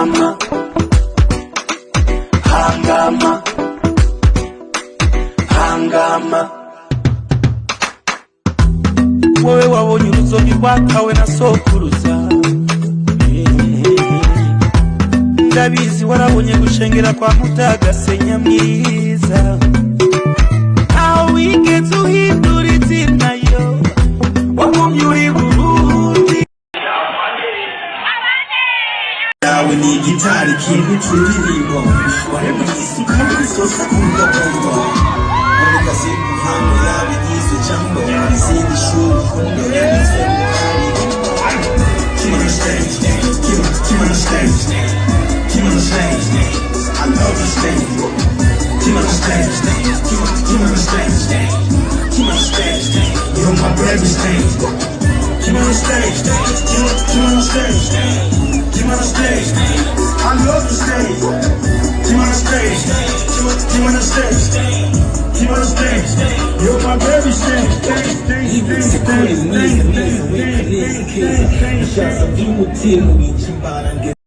Hangama, Hangama, Hangama. Wowe wabonye uruzogi rwatawe na sokuruza, ndabizi warabonye gushengera kwa Mutagasenya mwiza, aho wigeze uhindura izina yo wagumye uri Burundi. Yawe ni gitari k'indirimbo waremye isuka n'isosa k'umugongo, ureka simuhano yabigize jambo izindi shuri kundo yagize muhari. Kimana stage, Kimana stage, Kimana stage, I love the stage. Kimana stage, Kimana stage, Kimana stage, you're my baby stage. Kimana stage, Kimana stage, Kimana stage, I love the stage. Kimana stage, Kimana stage, Kimana stage, you're my baby stage. Stage, stage, stage, stage, stage, stage, stage, stage, stage, stage, stage, stage, stage, stage, stage,